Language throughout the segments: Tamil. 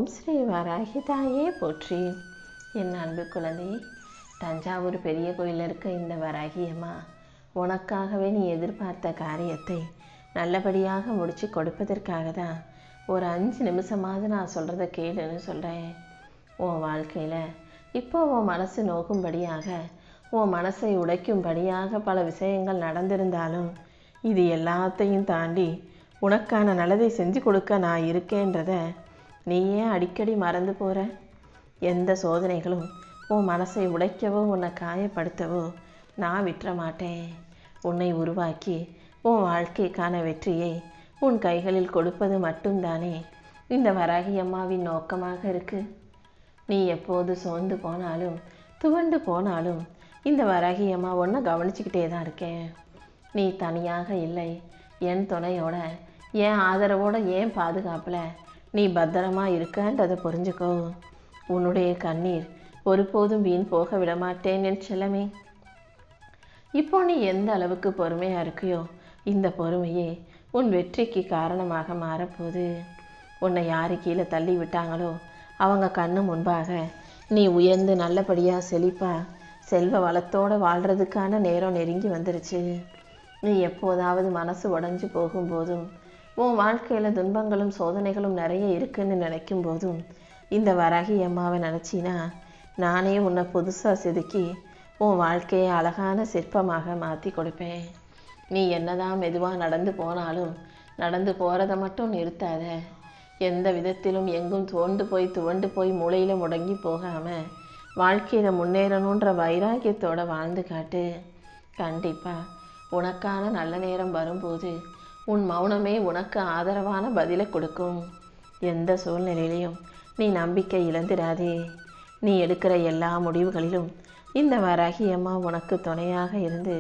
ஓம் ஸ்ரீ வராகி தாயே போற்றி. என் அன்பு குழந்தை, தஞ்சாவூர் பெரிய கோயிலில் இருக்க இந்த வராகி அம்மா உனக்காகவே நீ எதிர்பார்த்த காரியத்தை நல்லபடியாக முடித்து கொடுப்பதற்காக தான் ஒரு 5 நிமிஷமாவது நான் சொல்கிறத கேளுன்னு சொல்கிறேன். உன் வாழ்க்கையில் இப்போ உன் மனசு நோக்கும்படியாக, உன் மனசை உடைக்கும்படியாக பல விஷயங்கள் நடந்திருந்தாலும் இது எல்லாத்தையும் தாண்டி உனக்கான நல்லதை செஞ்சு கொடுக்க நான் இருக்கேன்றத நீ ஏன் அடிக்கடி மறந்து போகிற? எந்த சோதனைகளும் உன் மனசை உடைக்கவோ உன்னை காயப்படுத்தவோ நான் விட்டுற மாட்டேன். உன்னை உருவாக்கி உன் வாழ்க்கைக்கான வெற்றியை உன் கைகளில் கொடுப்பது மட்டும்தானே இந்த வராகி அம்மாவின் நோக்கமாக இருக்கு. நீ எப்போது சோர்ந்து போனாலும் துவண்டு போனாலும் இந்த வராகி அம்மா ஒன்றை கவனிச்சுக்கிட்டே தான் இருக்கேன். நீ தனியாக இல்லை, என் துணையோட, என் ஆதரவோட, என் பாதுகாப்பில் நீ பத்திரமா இருக்கன்றதை புரிஞ்சுக்கோ. உன்னுடைய கண்ணீர் ஒருபோதும் வீண் போக விட மாட்டேன் என் செல்லமே. இப்போ நீ எந்த அளவுக்கு பொறுமையாக இருக்கியோ இந்த பொறுமையே உன் வெற்றிக்கு காரணமாக மாறப்போகுது. உன்னை யார் கீழே தள்ளி விட்டாங்களோ அவங்க கண்ணு முன்பாக நீ உயர்ந்து நல்லபடியாக செழிப்பாக செல்வ வளத்தோடு வாழ்கிறதுக்கான நேரம் நெருங்கி வந்துருச்சு. நீ எப்போதாவது மனசு உடஞ்சி போகும்போதும், உன் வாழ்க்கையில் துன்பங்களும் சோதனைகளும் நிறைய இருக்குன்னு நினைக்கும் போதும் இந்த வராகி அம்மாவை நினச்சினா நானே உன்னை புதுசாக செதுக்கி உன் வாழ்க்கையை அழகான சிற்பமாக மாற்றி கொடுப்பேன். நீ என்னதான் மெதுவாக நடந்து போனாலும் நடந்து போகிறத மட்டும் நிறுத்தாத. எந்த விதத்திலும் எங்கும் துவண்டு போய் மூளையில் முடங்கி போகாமல் வாழ்க்கையில் முன்னேறணுன்ற வைராக்கியத்தோடு வாழ்ந்து காட்டு. கண்டிப்பாக உனக்கான நல்ல நேரம் வரும்போது உன் மௌனமே உனக்கு ஆதரவான பதிலை கொடுக்கும். எந்த சூழ்நிலையிலையும் நீ நம்பிக்கை இழந்துடாதே. நீ எடுக்கிற எல்லா முடிவுகளிலும் இந்த வராகி அம்மா உனக்கு துணையாக இருந்து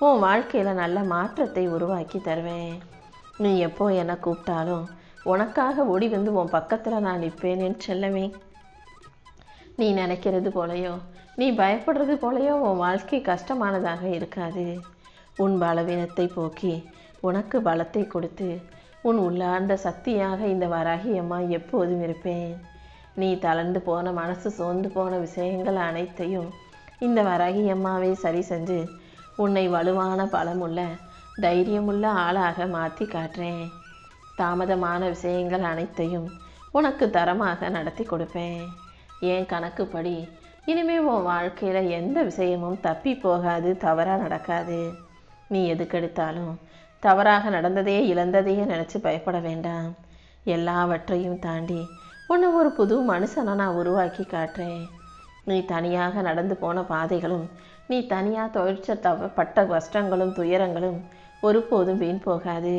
உன் வாழ்க்கையில் நல்ல மாற்றத்தை உருவாக்கி தருவேன். நீ எப்போ என்னை கூப்பிட்டாலும் உனக்காக ஓடி வந்து உன் பக்கத்தில் நான் நிற்பேன் என் செல்லமே. நீ நினைக்கிறது போலையோ, நீ பயப்படுறது போலையோ உன் வாழ்க்கை கஷ்டமானதாக இருக்காது. உன் பலவீனத்தை போக்கி உனக்கு பலத்தை கொடுத்து உன் உள்ளார்ந்த சக்தியாக இந்த வராகி அம்மா எப்போதும் இருப்பேன். நீ தளர்ந்து போன மனசு சோர்ந்து போன விஷயங்கள் அனைத்தையும் இந்த வராகி அம்மாவை சரி செஞ்சு உன்னை வலுவான பலமுள்ள தைரியமுள்ள ஆளாக மாற்றி காட்டுறேன். தாமதமான விஷயங்கள் அனைத்தையும் உனக்கு தரமாக நடத்தி கொடுப்பேன். என் கணக்குப்படி இனிமேல் உன் வாழ்க்கையில் எந்த விஷயமும் தப்பி போகாது, தவறாக நடக்காது. நீ எதுக்கெடுத்தாலும் தவறாக நடந்ததே இழந்ததையே நினச்சி பயப்பட வேண்டாம். எல்லாவற்றையும் தாண்டி உன்னை ஒரு புது மனுஷனை நான் உருவாக்கி காட்டுறேன். நீ தனியாக நடந்து போன பாதைகளும், நீ தனியாக தொழிற்சப்பட்ட கஷ்டங்களும் துயரங்களும் ஒருபோதும் வீண் போகாது.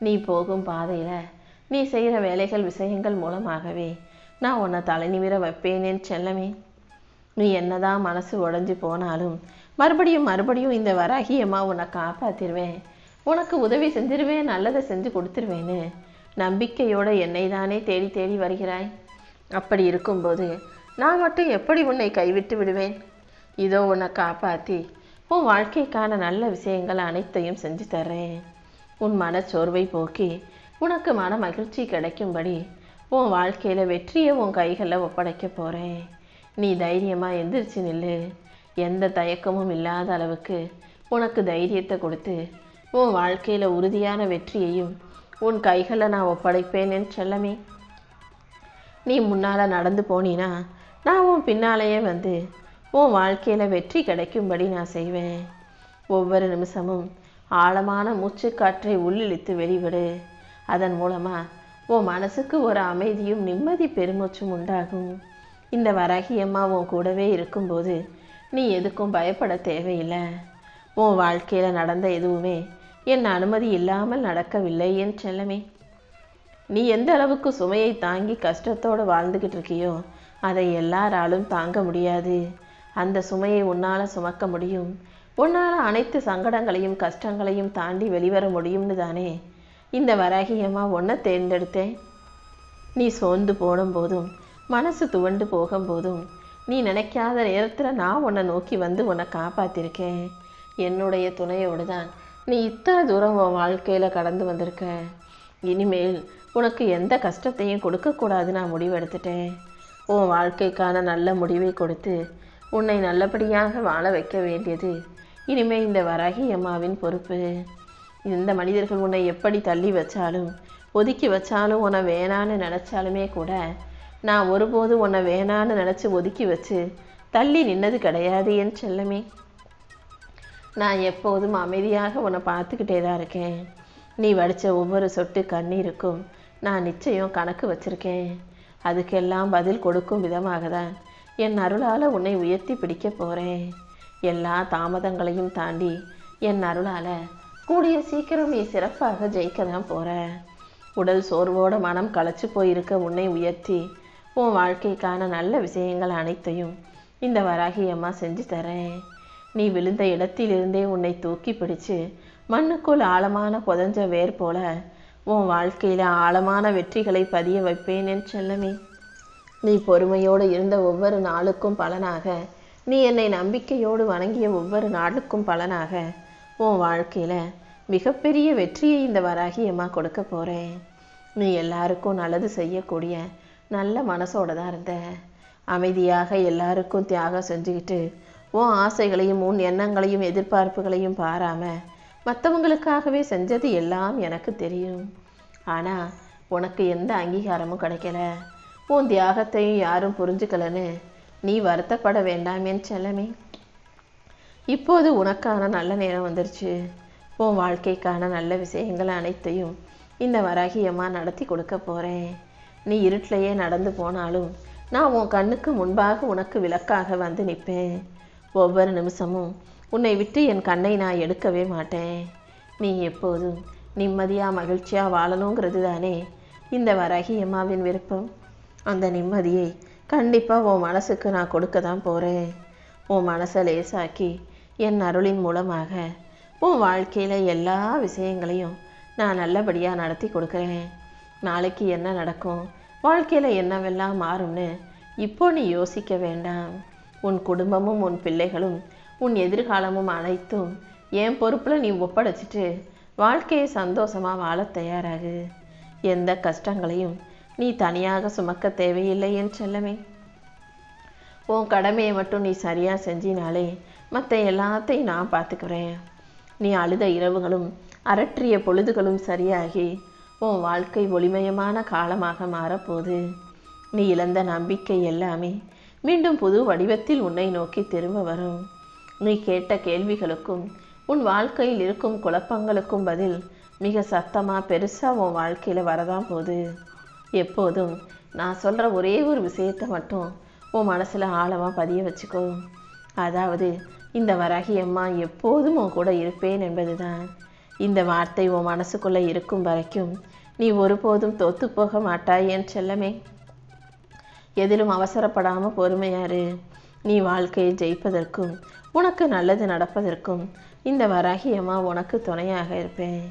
நீ போகும் பாதையில் நீ செய்கிற வேலைகள் விஷயங்கள் மூலமாகவே நான் உன்னை தலை நிமிர வைப்பேனேன் செல்லமே. நீ என்னதான் மனசு உடஞ்சி போனாலும் மறுபடியும் இந்த வராகி அம்மா உன்னை காப்பாற்றிடுவேன், உனக்கு உதவி செஞ்சிருவேன், நல்லதை செஞ்சு கொடுத்துருவேன்னு நம்பிக்கையோடு என்னை தானே தேடி தேடி வருகிறாய். அப்படி இருக்கும்போது நான் மட்டும் எப்படி உன்னை கைவிட்டு விடுவேன்? இதோ உன்னை காப்பாற்றி உன் வாழ்க்கைக்கான நல்ல விஷயங்கள் அனைத்தையும் செஞ்சு தர்றேன். உன் மனச்சோர்வை போக்கி உனக்கு மன மகிழ்ச்சி கிடைக்கும்படி உன் வாழ்க்கையில் வெற்றியை உன் கைகளில் ஒப்படைக்க போகிறேன். நீ தைரியமாக எந்திரிச்சு நில்லு. எந்த தயக்கமும் இல்லாத அளவுக்கு உனக்கு தைரியத்தை கொடுத்து உன் வாழ்க்கையில் உறுதியான வெற்றியையும் உன் கைகளில் நான் ஒப்படைப்பேன் என் செல்லமே. நீ முன்னால் நடந்து போனீன்னா நான் உன் பின்னாலேயே வந்து உன் வாழ்க்கையில் வெற்றி கிடைக்கும்படி நான் செய்வேன். ஒவ்வொரு நிமிஷமும் ஆழமான மூச்சுக்காற்றை உள்ளிழுத்து வெளிவிடு. அதன் மூலமாக உன் மனசுக்கு ஒரு அமைதியும் நிம்மதி பெருமூச்சும் உண்டாகும். இந்த வராகி அம்மா உன் கூடவே இருக்கும்போது நீ எதுக்கும் பயப்பட தேவையில்லை. உன் வாழ்க்கையில் நடந்த எதுவுமே என் அனுமதி இல்லாமல் நடக்கவில்லை என் செல்லமே. நீ எந்த அளவுக்கு சுமையை தாங்கி கஷ்டத்தோடு வாழ்ந்துக்கிட்டு இருக்கியோ அதை எல்லாராலும் தாங்க முடியாது. அந்த சுமையை உன்னால் சுமக்க முடியும். உன்னால் அனைத்து சங்கடங்களையும் கஷ்டங்களையும் தாண்டி வெளிவர முடியும்னு தானே இந்த வராகி அம்மா உன்னை தேர்ந்தெடுத்தேன். நீ சோர்ந்து போடும்போதும் மனசு துவண்டு போகும்போதும் நீ நினைக்காத நேரத்தில் நான் உன்னை நோக்கி வந்து உன்னை காப்பாற்றிருக்கேன். என்னுடைய துணையோடு தான் நீ இத்தனை தூரம் உன் வாழ்க்கையில் கடந்து வந்திருக்க. இனிமேல் உனக்கு எந்த கஷ்டத்தையும் கொடுக்கக்கூடாது நான் முடிவெடுத்துட்டேன். உன் வாழ்க்கைக்கான நல்ல முடிவை கொடுத்து உன்னை நல்லபடியாக வாழ வைக்க வேண்டியது இனிமே இந்த வராகி அம்மாவின் பொறுப்பு. இந்த மனிதர்கள் உன்னை எப்படி தள்ளி வச்சாலும் ஒதுக்கி வச்சாலும் உன்னை வேணான்னு நினச்சாலுமே கூட நான் ஒருபோதும் உன்னை வேணான்னு நினச்சி ஒதுக்கி வச்சு தள்ளி நின்னது கிடையாது என் செல்லமே. நான் எப்போதும் அமைதியாக உன்னை பார்த்துக்கிட்டே தான் இருக்கேன். நீ வடித்த ஒவ்வொரு சொட்டு கண்ணீருக்கும் நான் நிச்சயம் கணக்கு வச்சிருக்கேன். அதுக்கெல்லாம் பதில் கொடுக்கும் விதமாக தான் என் அருளால் உன்னை உயர்த்தி பிடிக்க போகிறேன். எல்லா தாமதங்களையும் தாண்டி என் அருளால் கூடிய சீக்கிரம் நீ சிறப்பாக ஜெயிக்க தான் போகிற. உடல் சோர்வோட மனம் களைச்சு போயிருக்க உன்னை உயர்த்தி உன் வாழ்க்கைக்கான நல்ல விஷயங்கள் அனைத்தையும் இந்த வராகி அம்மா செஞ்சு தரேன். நீ விழுந்த இடத்திலிருந்தே உன்னை தூக்கி பிடிச்சு மண்ணுக்குள் ஆழமான புதஞ்ச வேர் போல உன் வாழ்க்கையில் ஆழமான வெற்றிகளை பதிய வைப்பேன் என் செல்லமே. நீ பொறுமையோடு இருந்த ஒவ்வொரு நாளுக்கும் பலனாக, நீ என்னை நம்பிக்கையோடு வணங்கிய ஒவ்வொரு நாளுக்கும் பலனாக உன் வாழ்க்கையில் மிகப்பெரிய வெற்றியை இந்த வராகி அம்மா கொடுக்க போகிறேன். நீ எல்லாருக்கும் நல்லது செய்யக்கூடிய நல்ல மனசோட தான் இருந்த. அமைதியாக எல்லாருக்கும் தியாகம் செஞ்சுக்கிட்டு உன் ஆசைகளையும் உன் எண்ணங்களையும் எதிர்பார்ப்புகளையும் பாராமல் மற்றவங்களுக்காகவே செஞ்சது எல்லாம் எனக்கு தெரியும். ஆனால் உனக்கு எந்த அங்கீகாரமும் கிடைக்கல. உன் தியாகத்தையும் யாரும் புரிஞ்சுக்கலன்னு நீ வருத்தப்பட வேண்டாம் என் செல்லமே. இப்போது உனக்கான நல்ல நேரம் வந்துருச்சு. உன் வாழ்க்கைக்கான நல்ல விஷயங்கள் அனைத்தையும் இந்த வராகி அம்மா நடத்தி கொடுக்க போகிறேன். நீ இருட்டிலேயே நடந்து போனாலும் நான் உன் கண்ணுக்கு முன்பாக உனக்கு விளக்காக வந்து நிற்பேன். ஒவ்வொரு நிமிஷமும் உன்னை விட்டு என் கண்ணை நான் எடுக்கவே மாட்டேன். நீ எப்போதும் நிம்மதியாக மகிழ்ச்சியாக வாழணுங்கிறது தானே இந்த வராகி அம்மாவின் விருப்பம். அந்த நிம்மதியை கண்டிப்பாக உன் மனசுக்கு நான் கொடுக்க தான் போகிறேன். உன் மனசை லேசாக்கி என் அருளின் மூலமாக உன் வாழ்க்கையில் எல்லா விஷயங்களையும் நான் நல்லபடியாக நடத்தி கொடுக்குறேன். நாளைக்கு என்ன நடக்கும், வாழ்க்கையில் என்னவெல்லாம் மாறும்னு இப்போ நீ யோசிக்க வேண்டாம். உன் குடும்பமும் உன் பிள்ளைகளும் உன் எதிர்காலமும் அனைத்தும் என் பொறுப்பில் நீ ஒப்படைச்சிட்டு வாழ்க்கையை சந்தோஷமாக வாழ தயாராகு. எந்த கஷ்டங்களையும் நீ தனியாக சுமக்க தேவையில்லை என் செல்லமே. உன் கடமையை மட்டும் நீ சரியாக செஞ்சினாலே மற்ற எல்லாத்தையும் நான் பார்த்துக்கிறேன். நீ அழுத இரவுகளும் அரற்றிய பொழுதுகளும் சரியாகி உன் வாழ்க்கை ஒளிமயமான காலமாக மாறப்போகுது. நீ இழந்த நம்பிக்கை எல்லாமே மீண்டும் புது வடிவத்தில் உன்னை நோக்கி திரும்ப வரும். நீ கேட்ட கேள்விகளுக்கும் உன் வாழ்க்கையில் இருக்கும் குழப்பங்களுக்கும் பதில் மிக சத்தமாக பெருசாக உன் வாழ்க்கையில் வரதான் போகுது. எப்போதும் நான் சொல்கிற ஒரே ஒரு விஷயத்தை மட்டும் உன் மனசில் ஆழமாக பதிய வச்சுக்கோ. அதாவது இந்த வராகி அம்மா எப்போதும் உன் கூட இருப்பேன் என்பது தான். இந்த வார்த்தை உன் மனசுக்குள்ளே இருக்கும் வரைக்கும் நீ ஒருபோதும் தோற்று போக மாட்டாய் என் செல்லமே. எதிலும் அவசரப்படாமல் பொறுமையாரு. நீ வாழ்க்கையை ஜெயிப்பதற்கும் உனக்கு நல்லது நடப்பதற்கும் இந்த வராகி அம்மா உனக்கு துணையாக இருப்பேன்.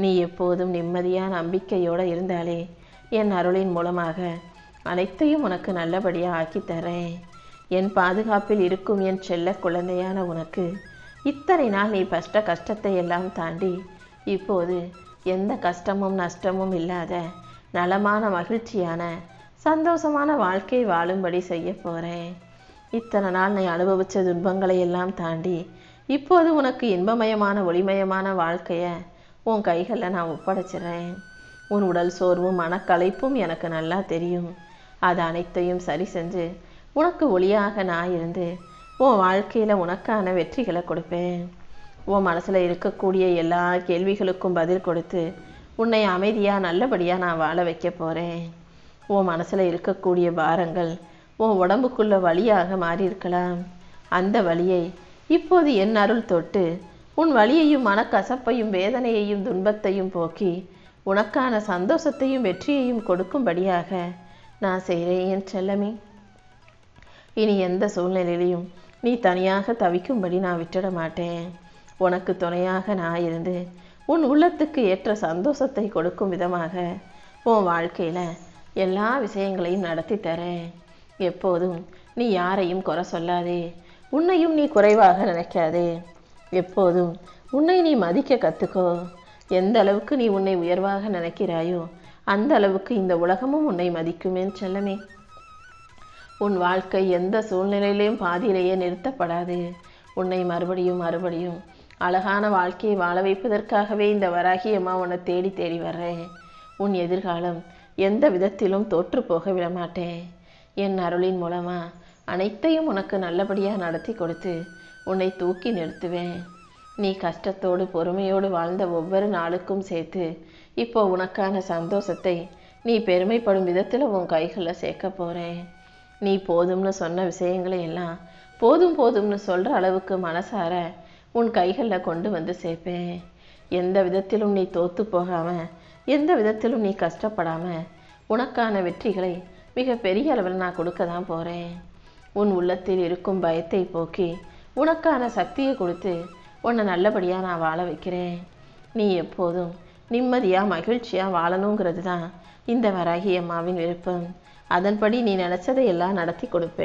நீ எப்போதும் நிம்மதியான நம்பிக்கையோடு இருந்தாலே என் அருளின் மூலமாக அனைத்தையும் உனக்கு நல்லபடியாக ஆக்கித்தரேன். என் பாதுகாப்பில் இருக்கும் என் செல்ல குழந்தையான உனக்கு இத்தனை நாள் நீ பட்ட கஷ்டத்தை எல்லாம் தாண்டி இப்போது எந்த கஷ்டமும் நஷ்டமும் இல்லாத நலமான மகிழ்ச்சியான சந்தோஷமான வாழ்க்கை வாழும்படி செய்ய போகிறேன். இத்தனை நாள் நீ அனுபவித்த துன்பங்களை எல்லாம் தாண்டி இப்போது உனக்கு இன்பமயமான ஒளிமயமான வாழ்க்கையை உன் கைகளில் நான் ஒப்படைச்சிட்றேன். உன் உடல் சோர்வும் மனக்களைப்பும் எனக்கு நல்லா தெரியும். அது அனைத்தையும் சரி செஞ்சு உனக்கு ஒளியாக நான் இருந்து உன் வாழ்க்கையில் உனக்கான வெற்றிகளை கொடுப்பேன். உன் மனசில் இருக்கக்கூடிய எல்லா கேள்விகளுக்கும் பதில் கொடுத்து உன்னை அமைதியாக நல்லபடியாக நான் வாழ வைக்க போகிறேன். உன் மனசில் இருக்கக்கூடிய பாரங்கள் உன் உடம்புக்குள்ள வலியாக மாறி இருக்கலாம். அந்த வலியை இப்போது என் அருள் தொட்டு உன் வலியையும் மனக்கசப்பையும் வேதனையையும் துன்பத்தையும் போக்கி உனக்கான சந்தோஷத்தையும் வெற்றியையும் கொடுக்கும்படியாக நான் செய்கிறேன் என் செல்லமே. இனி எந்த சூழ்நிலையிலையும் நீ தனியாக தவிக்கும்படி நான் விட்டுட மாட்டேன். உனக்கு துணையாக நான் இருந்து உன் உள்ளத்துக்கு ஏற்ற சந்தோஷத்தை கொடுக்கும் விதமாக உன் வாழ்க்கையில் எல்லா விஷயங்களையும் நடத்தி தரேன். எப்போதும் நீ யாரையும் குறை சொல்லாதே. உன்னையும் நீ குறைவாக நினைக்காதே. எப்போதும் உன்னை நீ மதிக்க கற்றுக்கோ. எந்த அளவுக்கு நீ உன்னை உயர்வாக நினைக்கிறாயோ அந்த அளவுக்கு இந்த உலகமும் உன்னை மதிக்குமே செல்லமே. உன் வாழ்க்கை எந்த சூழ்நிலையிலையும் பாதியிலேயே நிறுத்தப்படாது. உன்னை மறுபடியும் மறுபடியும் அழகான வாழ்க்கையை வாழ வைப்பதற்காகவே இந்த வராகி அம்மா உன்னை தேடி தேடி வர்றேன். உன் எதிர்காலம் எந்த விதத்திலும் தோற்று போக விடமாட்டேன். என் அருளின் மூலமா அனைத்தையும் உனக்கு நல்லபடியாக நடத்தி கொடுத்து உன்னை தூக்கி நிறுத்துவேன். நீ கஷ்டத்தோடு பொறுமையோடு வாழ்ந்த ஒவ்வொரு நாளுக்கும் சேர்த்து இப்போ உனக்கான சந்தோஷத்தை நீ பெருமைப்படும் விதத்தில் உன் கைகளில் சேர்க்க போகிறேன். நீ போதும்னு சொன்ன விஷயங்களை எல்லாம் போதும் போதும்னு சொல்கிற அளவுக்கு மனசார உன் கைகளில் கொண்டு வந்து சேர்ப்பேன். எந்த விதத்திலும் நீ தோற்று போகாமல், எந்த விதத்திலும் நீ கஷ்டப்படாமல் உனக்கான வெற்றிகளை மிக பெரிய அளவில் நான் கொடுக்க தான் போகிறேன். உன் உள்ளத்தில் இருக்கும் பயத்தை போக்கி உனக்கான சக்தியை கொடுத்து உன்னை நல்லபடியாக நான் வாழ வைக்கிறேன். நீ எப்போதும் நிம்மதியாக மகிழ்ச்சியாக வாழணுங்கிறது தான் இந்த வராகி அம்மாவின் விருப்பம். அதன்படி நீ நினச்சதை எல்லாம் நடத்தி கொடுப்பேன்.